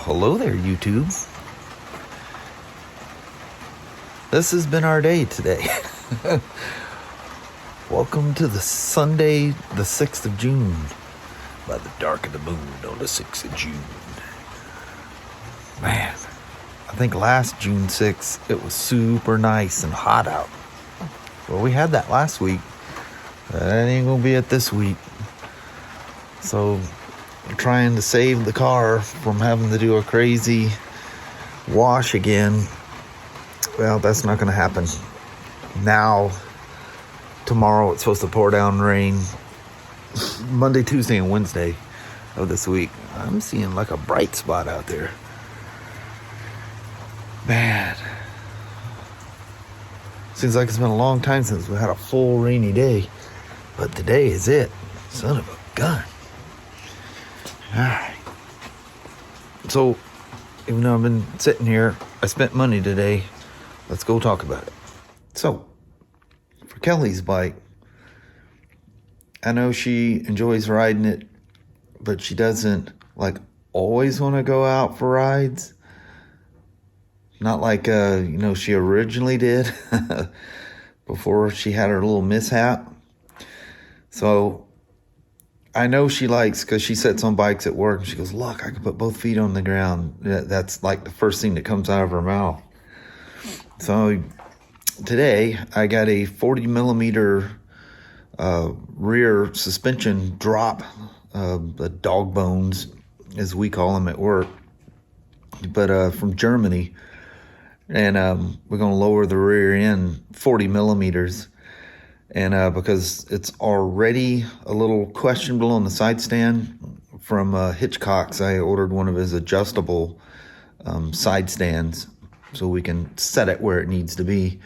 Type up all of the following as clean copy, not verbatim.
Hello there, YouTube. This has been our day today. Welcome to the Sunday, the 6th of June. By the dark of the moon on the 6th of June. Man, I think last June 6th, it was super nice and hot out. Well, we had that last week. That ain't gonna be it this week. So, we're trying to save the car from having to do a crazy wash again. Well, that's not gonna happen. Now, tomorrow it's supposed to pour down rain. Monday, Tuesday, and Wednesday of this week. I'm seeing like a bright spot out there. Man. Seems like it's been a long time since we had a full rainy day. But today is it. Son of a gun. Alright. So, even though I've been sitting here, I spent money today. Let's go talk about it. So, for Kelly's bike, I know she enjoys riding it, but she doesn't like always want to go out for rides. Not like she originally did before she had her little mishap. So I know she likes, because she sits on bikes at work and she goes, look, I can put both feet on the ground. That's like the first thing that comes out of her mouth. So today I got a 40 millimeter rear suspension drop, the dog bones as we call them at work, but from Germany. And we're going to lower the rear end 40 millimeters. And because it's already a little questionable on the side stand from Hitchcock's, I ordered one of his adjustable side stands so we can set it where it needs to be.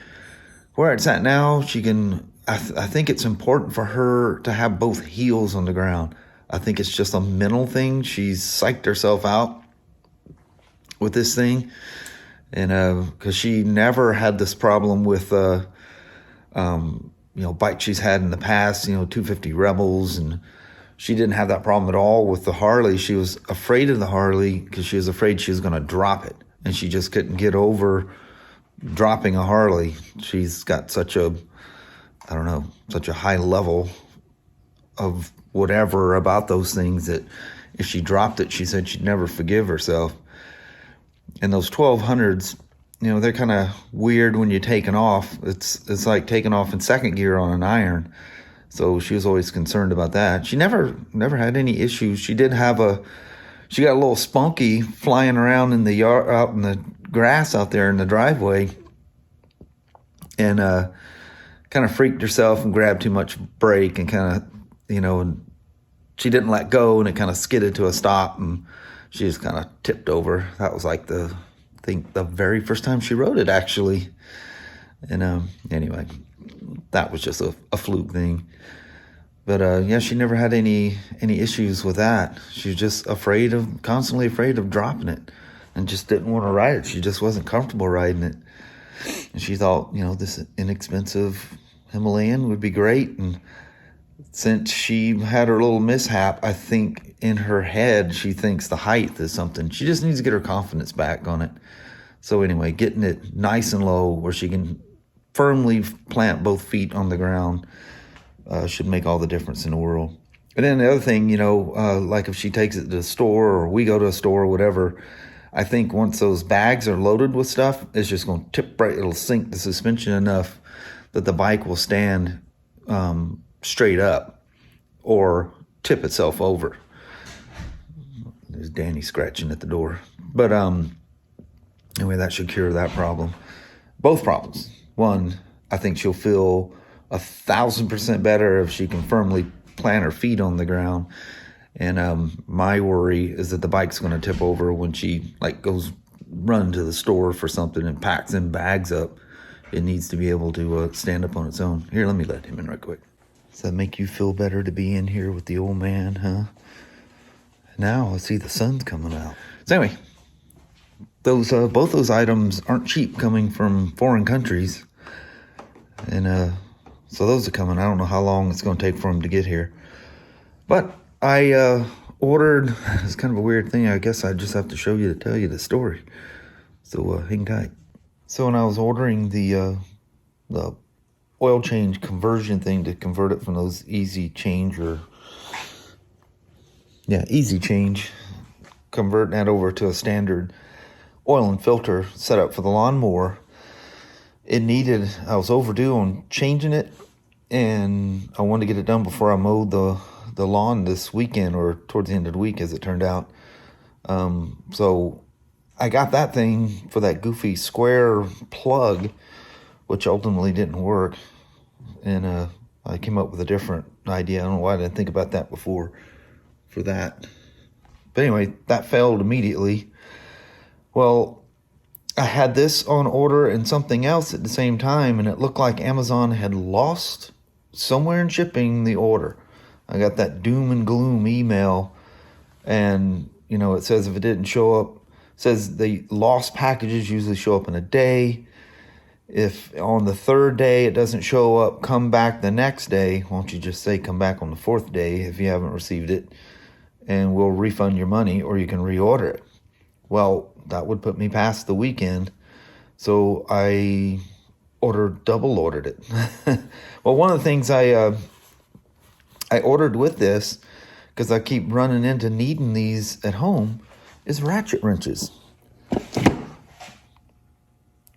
Where it's at now, she can, I think it's important for her to have both heels on the ground. I think it's just a mental thing. She's psyched herself out with this thing. And because she never had this problem with bikes she's had in the past, 250 Rebels, and she didn't have that problem at all with the Harley. She was afraid of the Harley because she was afraid she was going to drop it, and she just couldn't get over dropping a Harley. She's got such a high level of whatever about those things that if she dropped it, she said she'd never forgive herself. And those 1200s, they're kind of weird when you're taking off. It's like taking off in second gear on an iron. So she was always concerned about that. She never had any issues. She got a little spunky flying around in the yard, out in the grass out there in the driveway, and kind of freaked herself and grabbed too much brake and kind of, and she didn't let go, and it kind of skidded to a stop, and she just kind of tipped over. That was like the very first time she rode it, actually. And anyway, that was just a fluke thing. But she never had any issues with that. She was just constantly afraid of dropping it, and just didn't want to ride it. She just wasn't comfortable riding it. And she thought, this inexpensive Himalayan would be great. And since she had her little mishap, I think in her head, she thinks the height is something. She just needs to get her confidence back on it. So anyway, getting it nice and low where she can firmly plant both feet on the ground should make all the difference in the world. And then the other thing, like if she takes it to the store or we go to a store or whatever, I think once those bags are loaded with stuff, it's just going to tip right. It'll sink the suspension enough that the bike will stand straight up or tip itself over. There's Danny scratching at the door. But anyway, that should cure that problem. Both problems. One, I think she'll feel 1,000% better if she can firmly plant her feet on the ground. And my worry is that the bike's going to tip over when she goes run to the store for something and packs in bags up. It needs to be able to stand up on its own. Here, let me let him in right quick. Does that make you feel better to be in here with the old man, huh? Now I see the sun's coming out. So anyway, both those items aren't cheap coming from foreign countries. And so those are coming. I don't know how long it's going to take for them to get here. But I ordered, it's kind of a weird thing. I guess I just have to show you to tell you the story. So hang tight. So when I was ordering the oil change conversion thing to convert it from those easy change easy change, converting that over to a standard oil and filter setup for the lawnmower, I was overdue on changing it, and I wanted to get it done before I mowed the lawn this weekend, or towards the end of the week as it turned out. So I got that thing for that goofy square plug, which ultimately didn't work, and I came up with a different idea. I don't know why I didn't think about that before for that. But anyway, that failed immediately. Well, I had this on order and something else at the same time, and it looked like Amazon had lost somewhere in shipping the order. I got that doom and gloom email, and it says if it didn't show up, it says the lost packages usually show up in a day. If on the third day it doesn't show up, come back the next day. Why don't you just say come back on the fourth day if you haven't received it, and we'll refund your money, or you can reorder it. Well, that would put me past the weekend, so I double ordered it. Well, one of the things I ordered with this, because I keep running into needing these at home, is ratchet wrenches.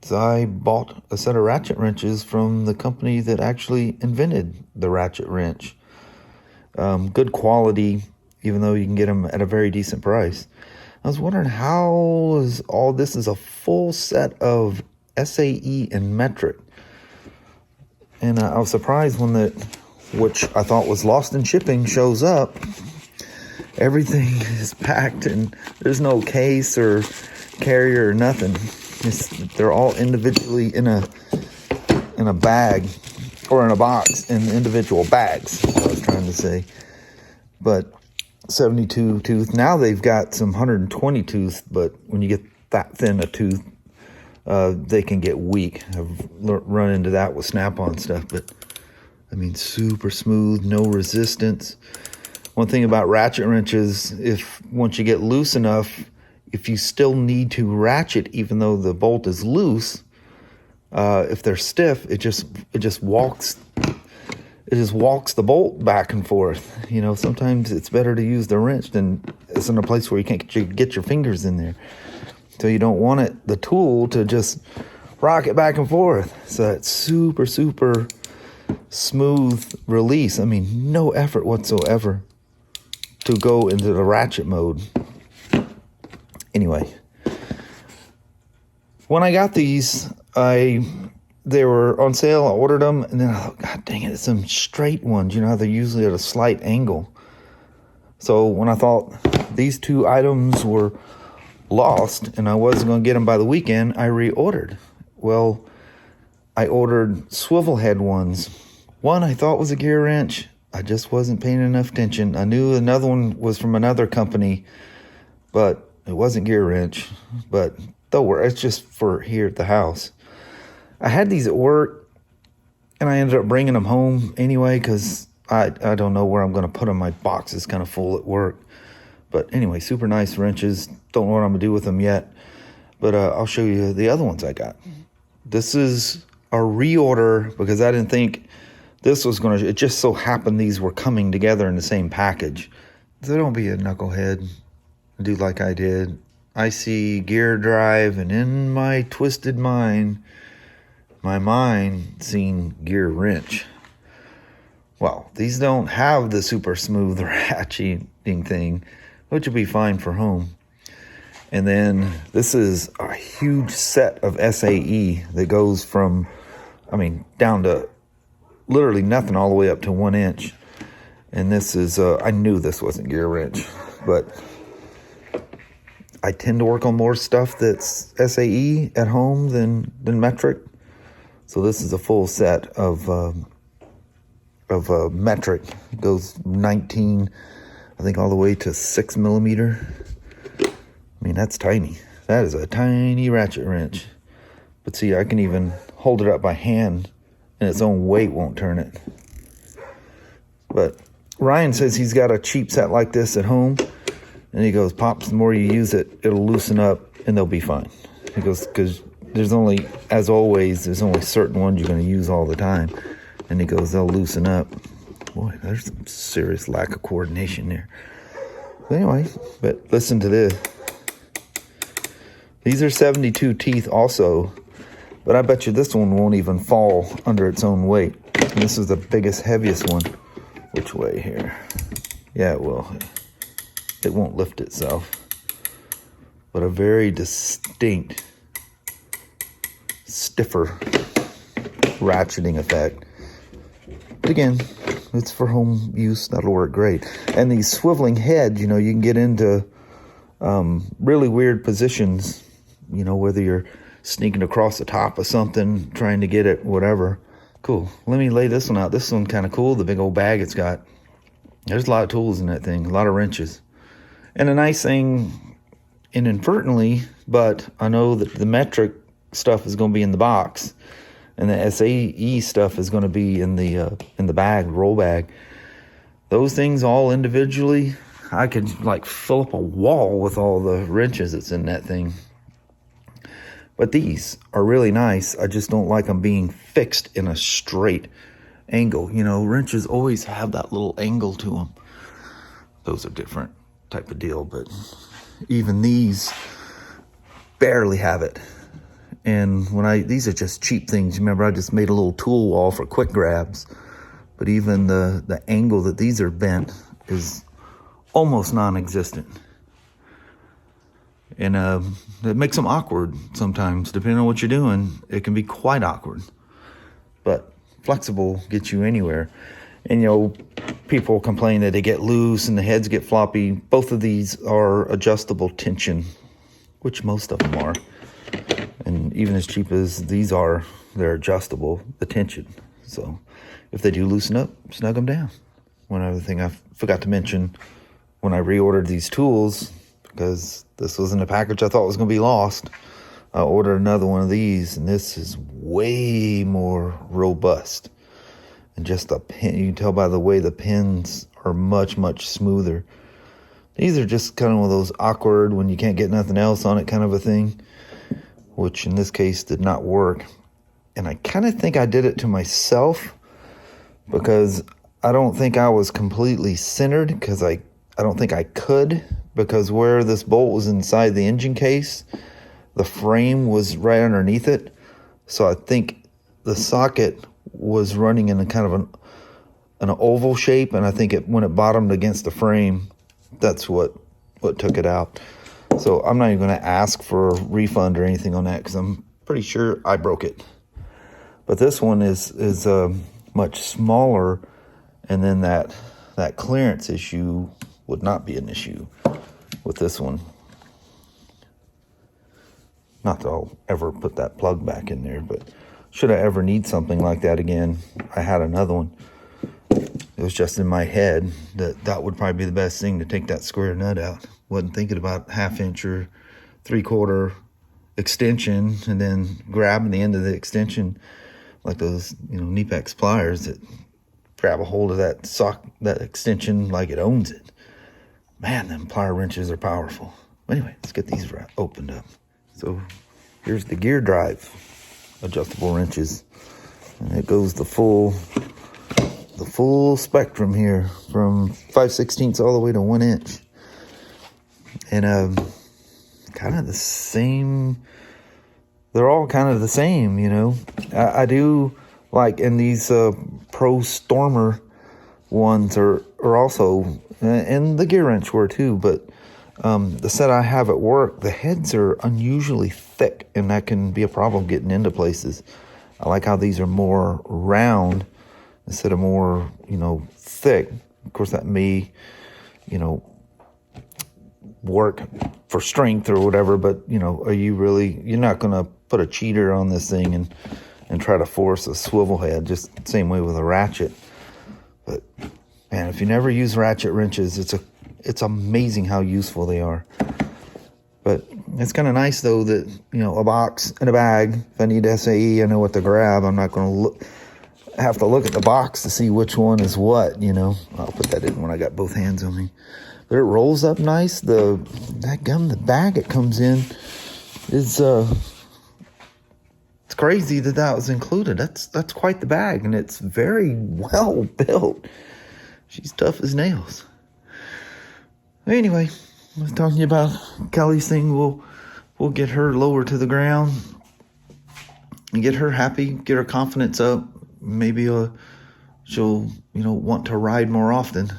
So I bought a set of ratchet wrenches from the company that actually invented the ratchet wrench. Good quality, even though you can get them at a very decent price. I was wondering how is all this is a full set of SAE and metric. And I was surprised when which I thought was lost in shipping, shows up. Everything is packed and there's no case or carrier or nothing. They're all individually in a bag, or in a box in individual bags, is what I was trying to say. But 72 tooth. Now they've got some 120 tooth, but when you get that thin a tooth, they can get weak. I've run into that with snap-on stuff, but I mean, super smooth, no resistance. One thing about ratchet wrenches, once you get loose enough, if you still need to ratchet, even though the bolt is loose, if they're stiff, it just walks the bolt back and forth. Sometimes it's better to use the wrench than it's in a place where you can't get your fingers in there. So you don't want the tool to just rock it back and forth. So it's super, super smooth release. I mean, no effort whatsoever to go into the ratchet mode. Anyway, when I got these, they were on sale. I ordered them, and then I thought, God dang it, it's some straight ones. How they're usually at a slight angle. So when I thought these two items were lost and I wasn't going to get them by the weekend, I reordered. Well, I ordered swivel head ones. One I thought was a gear wrench. I just wasn't paying enough attention. I knew another one was from another company, but it wasn't gear wrench. But they'll work. It's just for here at the house. I had these at work, and I ended up bringing them home anyway because I don't know where I'm going to put them. My box is kind of full at work. But anyway, super nice wrenches. Don't know what I'm going to do with them yet. But I'll show you the other ones I got. This is a reorder because I didn't think this was going to... It just so happened these were coming together in the same package. So don't be a knucklehead. Do like I did. I see gear drive, and in my twisted mind... My mind seen gear wrench. Well, these don't have the super smooth ratcheting thing, which would be fine for home. And then this is a huge set of SAE that goes from, down to literally nothing all the way up to 1 inch. And this is, I knew this wasn't gear wrench, but I tend to work on more stuff that's SAE at home than metric. So this is a full set of metric. It goes 19, I think, all the way to 6 millimeter. That's tiny. That is a tiny ratchet wrench. But see, I can even hold it up by hand, and its own weight won't turn it. But Ryan says he's got a cheap set like this at home, and he goes, Pops, the more you use it, it'll loosen up and they'll be fine. He goes, because there's only, as always, there's only certain ones you're going to use all the time. And he goes, they'll loosen up. Boy, there's some serious lack of coordination there. But anyway, but listen to this. These are 72 teeth also, but I bet you this one won't even fall under its own weight. And this is the biggest, heaviest one. Which way here? Yeah, it will. It won't lift itself. But a very distinct, stiffer ratcheting effect. But again, it's for home use. That'll work great. And these swiveling heads, you know, you can get into really weird positions, you know, whether you're sneaking across the top of something, trying to get it, whatever. Cool. Let me lay this one out. This one kind of cool, the big old bag it's got. There's a lot of tools in that thing, a lot of wrenches. And a nice thing, inadvertently, but I know that the metric stuff is going to be in the box, and the SAE stuff is going to be in the bag, roll bag. Those things all individually, I could like fill up a wall with all the wrenches that's in that thing. But these are really nice. I just don't like them being fixed in a straight angle. You know, wrenches always have that little angle to them. Those are different type of deal, but even these barely have it. And these are just cheap things. Remember, I just made a little tool wall for quick grabs, but even the angle that these are bent is almost non-existent. And it makes them awkward sometimes. Depending on what you're doing, it can be quite awkward. But flexible gets you anywhere. And, you know, people complain that they get loose and the heads get floppy. Both of these are adjustable tension, which most of them are. And even as cheap as these are, they're adjustable, the tension. So if they do loosen up, snug them down. One other thing I forgot to mention, when I reordered these tools, because this was in a package I thought was going to be lost, I ordered another one of these, and this is way more robust. And just the pin, you can tell by the way the pins are much, much smoother. These are just kind of one of those awkward, when you can't get nothing else on it kind of a thing, which in this case did not work. And I kind of think I did it to myself, because I don't think I was completely centered, because I don't think I could, because where this bolt was inside the engine case, the frame was right underneath it. So I think the socket was running in a kind of an oval shape, and I think when it bottomed against the frame, that's what took it out. So I'm not even going to ask for a refund or anything on that, because I'm pretty sure I broke it. But this one is much smaller, and then that clearance issue would not be an issue with this one. Not that I'll ever put that plug back in there, but should I ever need something like that again, I had another one. It was just in my head that would probably be the best thing, to take that square nut out. Wasn't thinking about 1/2 inch or 3/4 extension, and then grabbing the end of the extension like those, you know, Kneepex pliers that grab a hold of that extension like it owns it. Man, them plier wrenches are powerful. Anyway, let's get these opened up. So here's the gear drive adjustable wrenches, and it goes the full spectrum here, from 5/16 all the way to 1 inch. And kind of the same, they're all kind of the same, you know. I do like, in these Pro Stormer ones are also, and the gear wrench were too, but the set I have at work, the heads are unusually thick, and that can be a problem getting into places. I like how these are more round instead of more, you know, thick. Of course, that may, you know, work for strength or whatever, but, you know, you're not going to put a cheater on this thing and try to force a swivel head, just same way with a ratchet. But man, if you never use ratchet wrenches, it's amazing how useful they are. But it's kind of nice though that, you know, a box and a bag, if I need SAE, I know what to grab. I'm not going to have to look at the box to see which one is what, you know. I'll put that in when I got both hands on me. But it rolls up nice. The bag it comes in is it's crazy that was included. That's quite the bag, and it's very well built. She's tough as nails. Anyway, I was talking about Kelly's thing. We'll get her lower to the ground and get her happy, get her confidence up. Maybe she'll, you know, want to ride more often.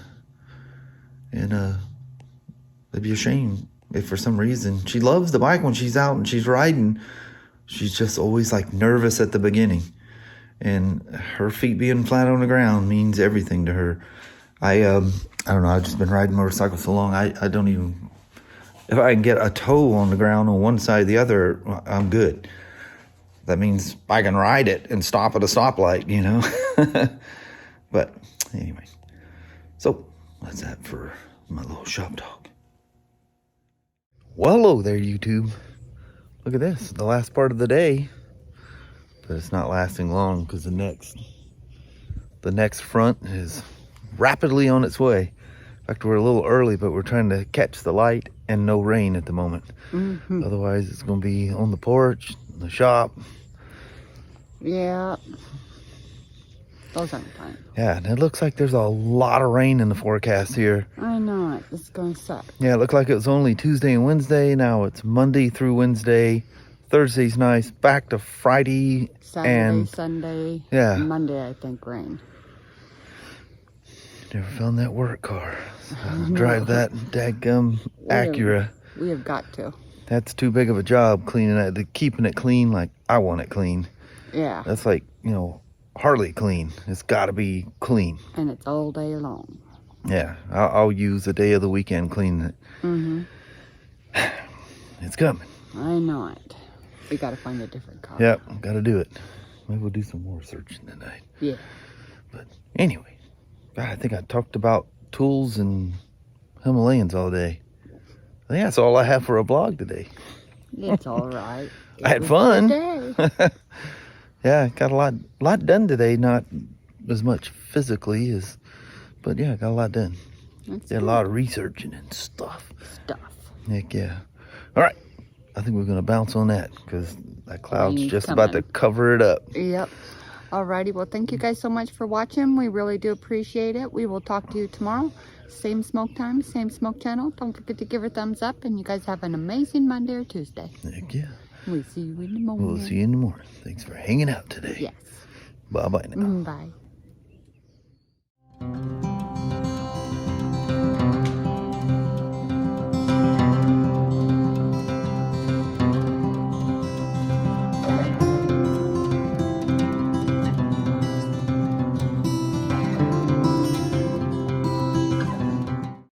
And it'd be a shame if for some reason she loves the bike when she's out and she's riding. She's just always like nervous at the beginning. And her feet being flat on the ground means everything to her. I don't know, I've just been riding motorcycles so long, I don't even, if I can get a toe on the ground on one side or the other, I'm good. That means I can ride it and stop at a stoplight, you know. But anyway, so that's that for my little shop talk. Well, hello there, YouTube. Look at this, the last part of the day. But it's not lasting long because the next front is rapidly on its way. In fact, we're a little early, but we're trying to catch the light and no rain at the moment. Otherwise, it's going to be on the porch, the shop. Yeah. Those aren't fun. Yeah, and it looks like there's a lot of rain in the forecast here. I know it. It's going to suck. Yeah, it looked like it was only Tuesday and Wednesday. Now it's Monday through Wednesday. Thursday's nice. Back to Friday. Saturday, and Sunday. Yeah. Monday, I think, rain. Never found that work car. So drive that dadgum Acura. We have got to. That's too big of a job cleaning it, keeping it clean like I want it clean. Yeah. That's like, you know, Harley clean. It's got to be clean. And it's all day long. Yeah, I'll use a day of the weekend cleaning it. It's coming. I know it. We got to find a different car. Yep, got to do it. Maybe we'll do some more searching tonight. Yeah. But anyway, God, I think I talked about tools and Himalayans all day. I think that's all I have for a vlog today. It's all right. I had fun. Yeah, got a lot done today. Not as much physically as, but yeah, got a lot done. Did a lot of researching and stuff. Heck yeah. All right, I think we're gonna bounce on that because that cloud's just about to cover it up. Yep. Alrighty, well, thank you guys so much for watching. We really do appreciate it. We will talk to you tomorrow. Same smoke time, same smoke channel. Don't forget to give her a thumbs up, and you guys have an amazing Monday or Tuesday. Heck yeah. We'll see you in the morning. We'll see you in the morning. Thanks for hanging out today. Yes. Bye-bye now. Bye.